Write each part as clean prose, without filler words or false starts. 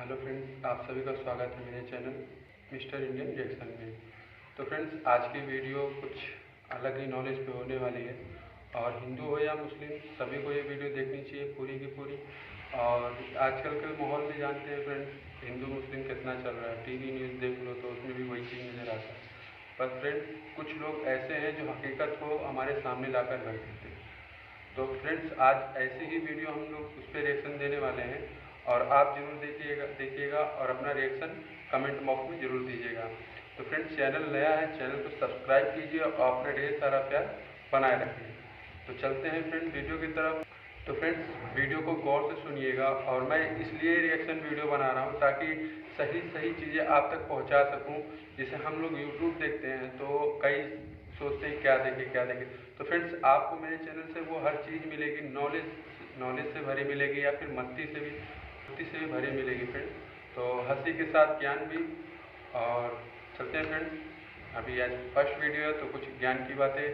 Hello friends, आप सभी का स्वागत है मेरे चैनल मिस्टर इंडियन रिएक्शन में। तो फ्रेंड्स, आज की वीडियो कुछ अलग ही नॉलेज पे होने वाली है और हिंदू हो या मुस्लिम सभी को ये वीडियो देखनी चाहिए पूरी की पूरी। और आजकल के माहौल में जानते हैं फ्रेंड्स, हिंदू मुस्लिम कितना चल रहा है, टीवी न्यूज़ देख लो तो उसमें भी वही चीज़ नज़र आता है। पर फ्रेंड्स, कुछ लोग ऐसे हैं जो हकीकत को हमारे सामने लाकर रख देते हैं। तो फ्रेंड्स, आज ऐसी ही वीडियो हम लोग उस पर रिएक्शन देने वाले हैं और आप जरूर देखिएगा और अपना रिएक्शन कमेंट बॉक्स में जरूर दीजिएगा। तो फ्रेंड्स, चैनल नया है, चैनल को सब्सक्राइब कीजिए और अपना ढेर सारा प्यार बनाए रखिए। तो चलते हैं फ्रेंड्स वीडियो की तरफ। तो फ्रेंड्स, वीडियो को गौर से सुनिएगा और मैं इसलिए रिएक्शन वीडियो बना रहा हूँ ताकि सही चीज़ें आप तक पहुँचा सकूँ। जैसे हम लोग यूट्यूब देखते हैं तो कई सोचते हैं क्या देखें। तो फ्रेंड्स, आपको मेरे चैनल से वो हर चीज़ मिलेगी, नॉलेज से भरी मिलेगी या फिर मस्ती से भी भरी मिलेगी फ्रेंड्स। तो हंसी के साथ ज्ञान भी। और चलते हैं फ्रेंड्स, अभी आज फर्स्ट वीडियो है तो कुछ ज्ञान की बातें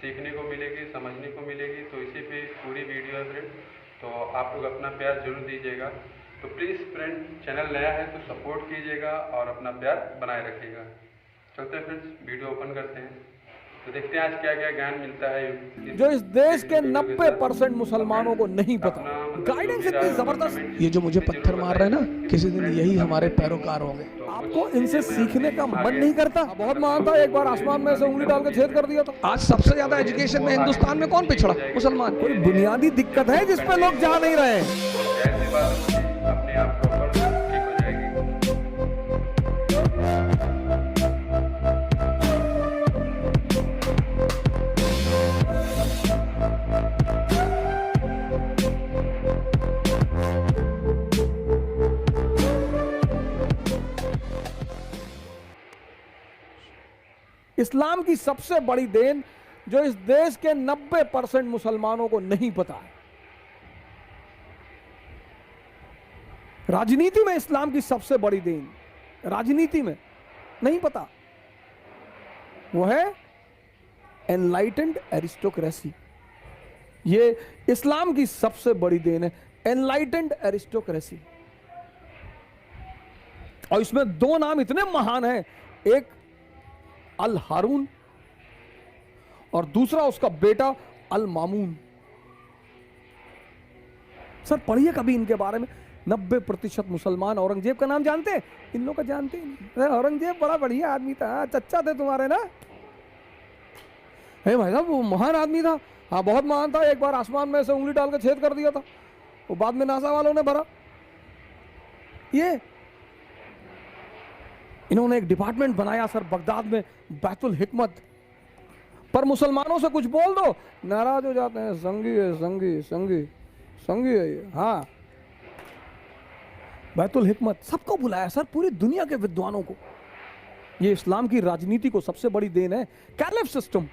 सीखने को मिलेगी, समझने को मिलेगी। तो इसी पे पूरी वीडियो है फ्रेंड्स, तो आप लोग अपना प्यार जरूर दीजिएगा। तो प्लीज़ फ्रेंड, चैनल नया है तो सपोर्ट कीजिएगा और अपना प्यार बनाए रखिएगा। चलते हैं फ्रेंड्स, वीडियो ओपन करते हैं तो देखते हैं आज क्या क्या ज्ञान मिलता है जो इस देश के 90% मुसलमानों को नहीं पता। गाइडेंस इतनी जबरदस्त। ये जो मुझे पत्थर मार रहे हैं ना, किसी दिन यही हमारे पैरोकार होंगे। आपको इनसे सीखने का मन नहीं करता? बहुत महान था, एक बार आसमान में से उंगली डाल के छेद कर दिया था। आज सबसे ज्यादा एजुकेशन में हिंदुस्तान में कौन पिछड़ा? मुसलमान। कोई बुनियादी दिक्कत है जिस पे लोग जा नहीं रहे? अपने आप प्रॉपर ठीक हो जाएगी। इस्लाम की सबसे बड़ी देन जो इस देश के 90% मुसलमानों को नहीं पता है। राजनीति में इस्लाम की सबसे बड़ी देन, राजनीति में नहीं पता, वो है एनलाइटेंड एरिस्टोक्रेसी। ये इस्लाम की सबसे बड़ी देन है, एनलाइटेंड एरिस्टोक्रेसी। और इसमें दो नाम इतने महान हैं, एक अल हारून और दूसरा उसका बेटा अल मामून। सर पढ़िए कभी इनके बारे में। 90% मुसलमान औरंगजेब का नाम जानते हैं? इन लोग का जानते ही नहीं। औरंगजेब बड़ा बढ़िया आदमी था, चच्चा थे तुम्हारे ना। भाई साहब, वो महान आदमी था। हाँ, बहुत महान था। एक बार आसमान में से उंगली डाल के छेद कर दिया था, वो बाद में नासा वालों ने भरा। ये इन्होंने एक डिपार्टमेंट बनाया सर बगदाद में, बैतुल हिकमत। पर मुसलमानों से कुछ बोल दो, नाराज हो जाते हैं। संगी है ये। हाँ, बैतुल हिकमत सबको बुलाया सर, पूरी दुनिया के विद्वानों को। ये इस्लाम की राजनीति को सबसे बड़ी देन है। Caliph system.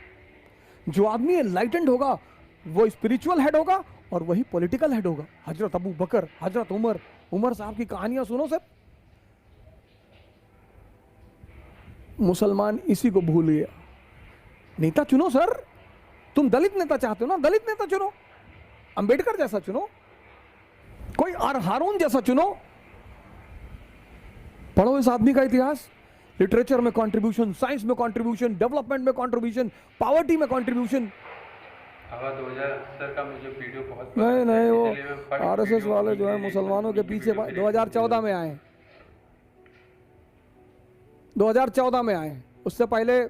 जो आदमी एनलाइटेंड होगा वो स्पिरिचुअल हेड होगा और वही पॉलिटिकल हेड होगा। हजरत अबू बकर, हजरत उमर साहब की कहानियां सुनो सर। मुसलमान इसी को भूल गया। नेता चुनो सर, तुम दलित नेता चाहते हो ना, दलित नेता चुनो, अंबेडकर जैसा चुनो, कोई और हारून जैसा चुनो। पढ़ो इस आदमी का इतिहास। लिटरेचर में कंट्रीब्यूशन, साइंस में कंट्रीब्यूशन, डेवलपमेंट में कंट्रीब्यूशन, पॉवर्टी में कंट्रीब्यूशन। 2000 सर का मुझे वीडियो बहुत नहीं, वो आरएसएस वाले जो है मुसलमानों के पीछे 2014 में आए, 2014 में आए। उससे पहले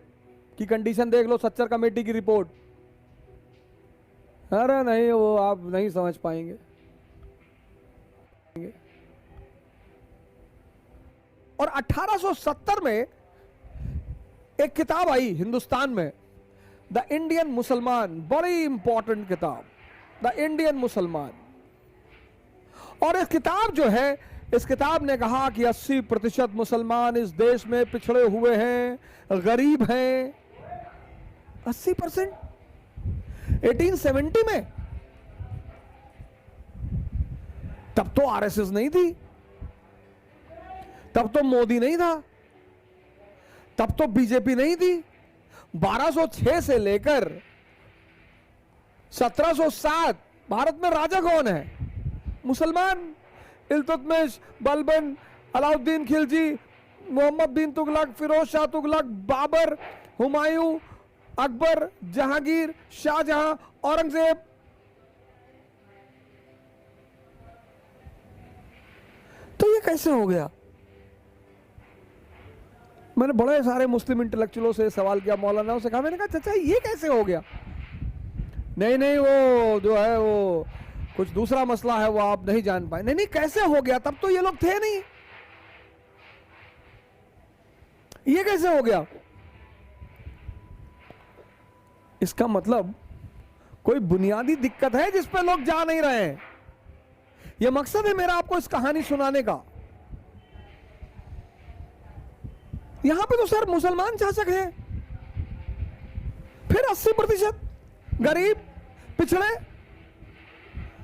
की कंडीशन देख लो, सच्चर कमेटी की रिपोर्ट। अरे नहीं, वो आप नहीं समझ पाएंगे। और 1870 में एक किताब आई हिंदुस्तान में, द इंडियन मुसलमान। बड़ी इंपॉर्टेंट किताब, द इंडियन मुसलमान। और इस किताब जो है, इस किताब ने कहा कि 80% मुसलमान इस देश में पिछड़े हुए हैं, गरीब हैं। 80%। 1870 में तब तो आरएसएस नहीं थी, तब तो मोदी नहीं था, तब तो बीजेपी नहीं थी। 1206 से लेकर 1707 भारत में राजा कौन है? मुसलमान। इल्तुतमिश, बलबन, अलाउद्दीन खिलजी, मोहम्मद बिन तुगलक, फिरोज शाह तुगलक, बाबर, हुमायूं, अकबर, जहांगीर, शाहजहां, औरंगजेब। तो ये कैसे हो गया? मैंने बड़े सारे मुस्लिम इंटेलेक्चुअलों से सवाल किया, मौलानाओं से कहा, मैंने कहा चाचा ये कैसे हो गया? नहीं नहीं, वो जो है वो कुछ दूसरा मसला है, वो आप नहीं जान पाए। नहीं नहीं, कैसे हो गया? तब तो ये लोग थे नहीं, ये कैसे हो गया? इसका मतलब कोई बुनियादी दिक्कत है जिस पे लोग जा नहीं रहे हैं। यह मकसद है मेरा आपको इस कहानी सुनाने का। यहां पे तो सर मुसलमान शासक हैं, फिर 80% गरीब पिछड़े,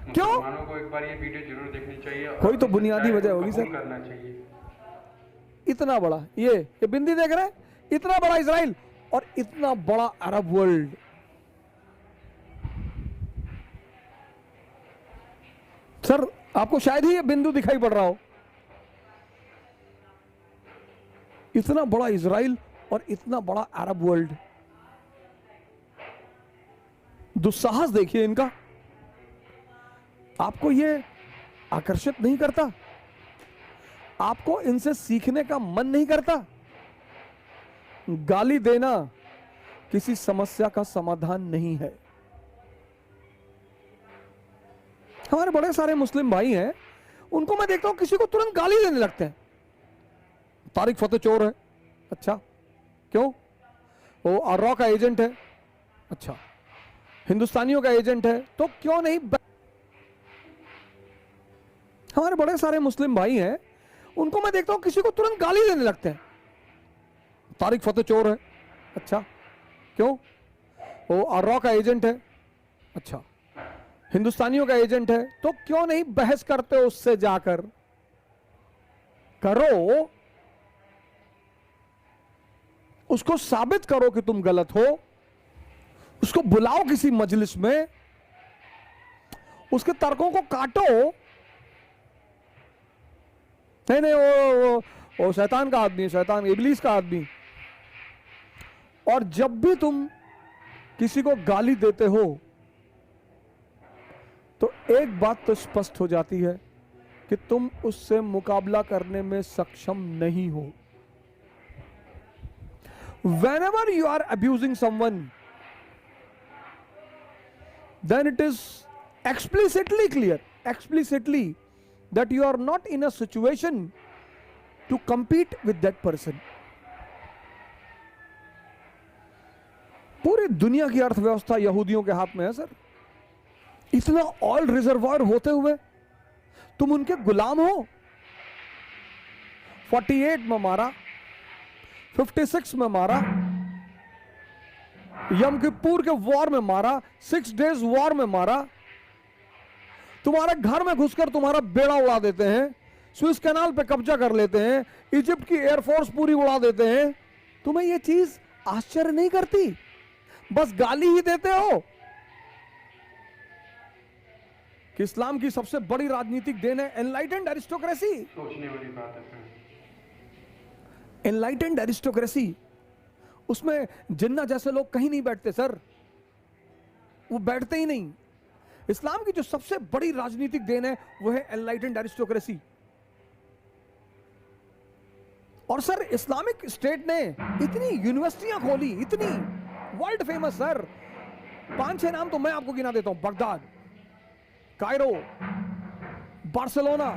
क्यों? मुसलमानों को एक बार ये वीडियो जरूर देखनी चाहिए। कोई तो बुनियादी वजह होगी सर। करना चाहिए। इतना बड़ा ये बिंदी देख रहे हैं, इतना बड़ा इजराइल और इतना बड़ा अरब वर्ल्ड। सर आपको शायद ही ये बिंदु दिखाई पड़ रहा हो। इतना बड़ा इजराइल और इतना बड़ा अरब वर्ल्ड। दुस्साहस देखिए इनका। आपको ये आकर्षित नहीं करता? आपको इनसे सीखने का मन नहीं करता? गाली देना किसी समस्या का समाधान नहीं है। हमारे बड़े सारे मुस्लिम भाई हैं, उनको मैं देखता हूं किसी को तुरंत गाली देने लगते हैं। तारिक फतेह चोर है, अच्छा क्यों? वो आर्रा का एजेंट है, अच्छा हिंदुस्तानियों का एजेंट है, तो क्यों नहीं? हमारे बड़े सारे मुस्लिम भाई हैं, उनको मैं देखता हूं किसी को तुरंत गाली देने लगते हैं। तारिक फतेह चोर है, अच्छा क्यों? वो आर्रा का एजेंट है, अच्छा हिंदुस्तानियों का एजेंट है, तो क्यों नहीं बहस करते उससे जाकर? करो, उसको साबित करो कि तुम गलत हो, उसको बुलाओ किसी मजलिस में, उसके तर्कों को काटो। नहीं नहीं, वो शैतान का आदमी है, शैतान इब्लीस का आदमी। और जब भी तुम किसी को गाली देते हो तो एक बात तो स्पष्ट हो जाती है कि तुम उससे मुकाबला करने में सक्षम नहीं हो। Whenever you are abusing someone, then it is explicitly clear, that you are not in a situation to compete with that person. पूरी दुनिया की अर्थव्यवस्था यहूदियों के हाथ में है सर। इतना ऑयल रिजर्वायर होते हुए तुम उनके गुलाम हो। 48 में मारा, 56 में मारा, यम किप्पुर के वॉर में मारा, 6 डेज वॉर में मारा, तुम्हारे घर में घुसकर तुम्हारा बेड़ा उड़ा देते हैं, स्विस कैनाल पे कब्जा कर लेते हैं, इजिप्ट की एयरफोर्स पूरी उड़ा देते हैं। तुम्हें यह चीज आश्चर्य नहीं करती? बस गाली ही देते हो कि इस्लाम की सबसे बड़ी राजनीतिक देन है एनलाइटेंड एरिस्टोक्रेसी। सोचने वाली बात है। एनलाइटेंड एरिस्टोक्रेसी, उसमें जिन्ना जैसे लोग कहीं नहीं बैठते सर, वो बैठते ही नहीं। इस्लाम की जो सबसे बड़ी राजनीतिक देन है वो है एनलाइटेंड एरिस्टोक्रेसी। और सर इस्लामिक स्टेट ने इतनी यूनिवर्सिटियां खोली, इतनी वर्ल्ड फेमस सर। 5-6 नाम तो मैं आपको गिना देता हूं: Baghdad, Cairo, Barcelona,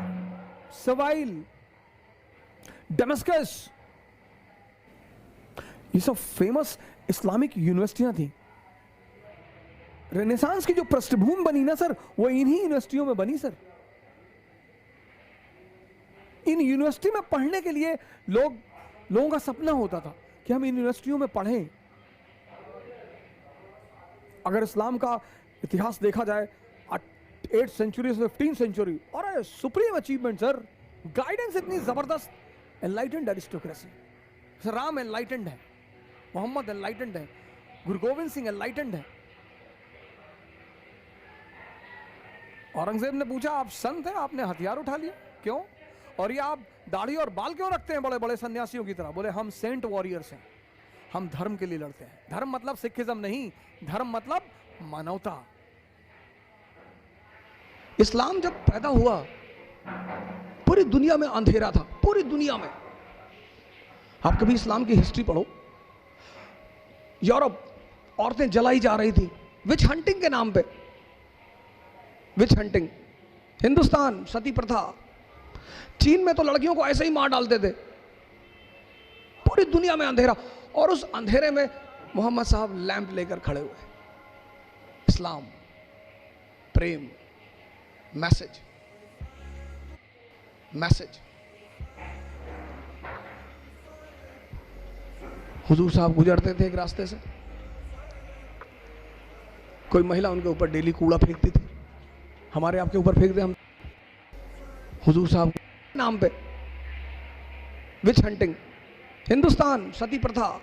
soil, Damascus. ये सब फेमस इस्लामिक यूनिवर्सिटियां थी। रेनेसांस की जो पृष्ठभूमि बनी ना सर, वो इन्हीं यूनिवर्सिटियों में बनी सर। इन यूनिवर्सिटी में पढ़ने के लिए लोगों का सपना होता था कि हम इन यूनिवर्सिटियों में पढ़ें। अगर इस्लाम का इतिहास देखा जाए, 8th सेंचुरी से 15th सेंचुरी, और सुप्रीम अचीवमेंट सर। गाइडेंस इतनी जबरदस्त, एनलाइटेंड एरिस्टोक्रेसी। राम एनलाइटेंड है, मोहम्मद एनलाइटेंड है, गुरु गोविंद सिंह एनलाइटेंड है। औरंगजेब ने पूछा, आप संत हैं, आपने हथियार उठा लिया, क्यों? और ये आप दाढ़ी और बाल क्यों रखते हैं बड़े बड़े सन्यासियों की तरह? बोले हम सेंट वॉरियर्स हैं, हम धर्म के लिए लड़ते हैं। धर्म मतलब सिखिज्म नहीं, धर्म मतलब मानवता। इस्लाम जब पैदा हुआ पूरी दुनिया में अंधेरा था, पूरी दुनिया में। आप कभी इस्लाम की हिस्ट्री पढ़ो, यूरोप औरतें जलाई जा रही थी विच हंटिंग के नाम पे, विच हंटिंग। हिंदुस्तान सती प्रथा, चीन में तो लड़कियों को ऐसे ही मार डालते थे। पूरी दुनिया में अंधेरा, और उस अंधेरे में मोहम्मद साहब लैंप लेकर खड़े हुए। इस्लाम, प्रेम, मैसेज, मैसेज। हुजूर साहब गुजरते थे एक रास्ते से, कोई महिला उनके ऊपर डेली कूड़ा फेंकती थी। हमारे आपके ऊपर फेंक दे हम, हुजूर साहब नाम पे विच हंटिंग। हिंदुस्तान सती प्रथा,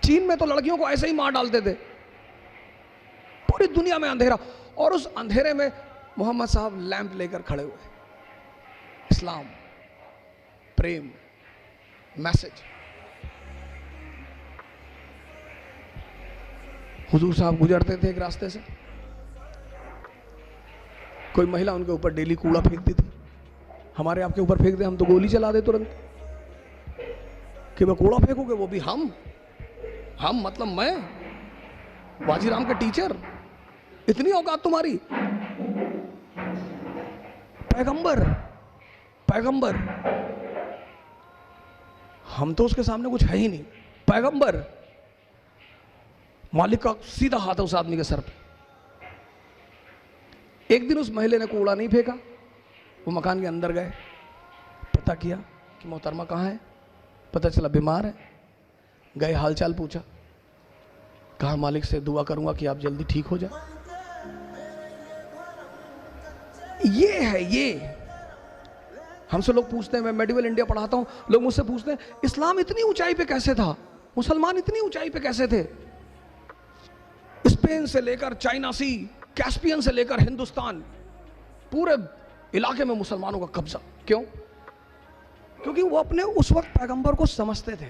चीन में तो लड़कियों को ऐसे ही मार डालते थे। पूरी दुनिया में अंधेरा, और उस अंधेरे में मोहम्मद साहब लैंप लेकर खड़े हुए। इस्लाम, प्रेम, मैसेज। हुजूर साहब गुजरते थे एक रास्ते से, कोई महिला उनके ऊपर डेली कूड़ा फेंकती थी। हमारे आपके ऊपर फेंक दे हम तो गोली चला दे तुरंत, कि वह कूड़ा फेंकोगे, वो भी हम मतलब मैं, बाजीराम के टीचर, इतनी औकात तुम्हारी? पैगंबर, पैगंबर, हम तो उसके सामने कुछ है ही नहीं। पैगंबर, मालिक का सीधा हाथ है उस आदमी के सर पे। एक दिन उस महिला ने कूड़ा नहीं फेंका, वो मकान के अंदर गए, पता किया कि मोहतरमा कहाँ है, पता चला बीमार है। गए, हालचाल पूछा, कहा मालिक से दुआ करूंगा कि आप जल्दी ठीक हो जाए। ये है, ये हमसे लोग पूछते हैं, मैं मेडिवल इंडिया पढ़ाता हूं, लोग मुझसे पूछते हैं इस्लाम इतनी ऊंचाई पे कैसे था, मुसलमान इतनी ऊंचाई पे कैसे थे? स्पेन से लेकर चाइना सी, कैस्पियन से लेकर हिंदुस्तान, पूरे इलाके में मुसलमानों का कब्जा। क्यों? क्योंकि वो अपने उस वक्त पैगंबर को समझते थे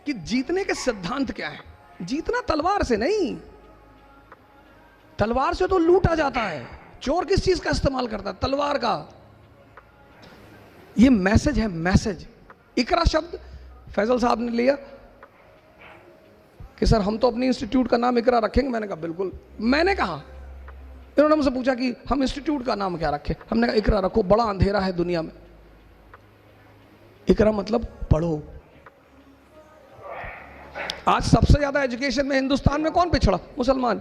कि जीतने के सिद्धांत क्या है। जीतना तलवार से नहीं, तलवार से तो लूटा जाता है। चोर किस चीज का इस्तेमाल करता है? तलवार का। ये मैसेज है, मैसेज। इकरा शब्द फैजल साहब ने लिया कि सर हम तो अपनी इंस्टीट्यूट का नाम इकरा रखेंगे। मैंने कहा बिल्कुल। मैंने कहा, इन्होंने मुझसे पूछा कि हम इंस्टीट्यूट का नाम क्या रखें, हमने कहा इकरा रखो, बड़ा अंधेरा है दुनिया में। इकरा मतलब पढ़ो। आज सबसे ज्यादा एजुकेशन में हिंदुस्तान में कौन पिछड़ा? मुसलमान।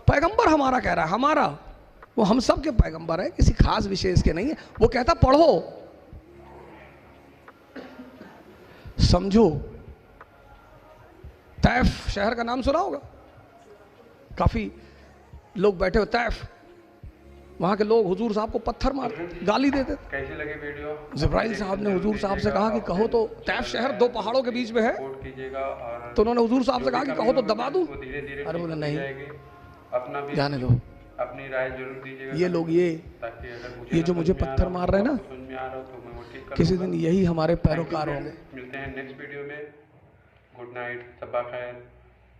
पैगंबर हमारा कह रहा है, हमारा, वो हम सब के पैगंबर है, किसी खास विशेष के नहीं है। वो कहता पढ़ो, समझो। तैफ शहर का नाम सुना होगा, काफी लोग बैठे हो तैफ, वहां के लोग हुजूर साहब को पत्थर मार गाली देते। कैसी लगी वीडियो? जिब्राइल साहब ने हुजूर साहब से कहा कि कहो तो, तैफ शहर दो पहाड़ों के बीच में है, तो उन्होंने हुजूर साहब से कहा कि कहो तो दबा दूं। अरे बोले नहीं, अपना भी जाने दो, अपनी राय जरूर दीजिएगा। ये लोग ये जो मुझे पत्थर मार रहे हैं ना, समझ में आ रहा हो तो मैं वो ठीक कर किसी लूंगा। दिन यही हमारे पैरोकार होंगे। मिलते हैं नेक्स्ट वीडियो में। गुड नाइट, सब्बा खैर।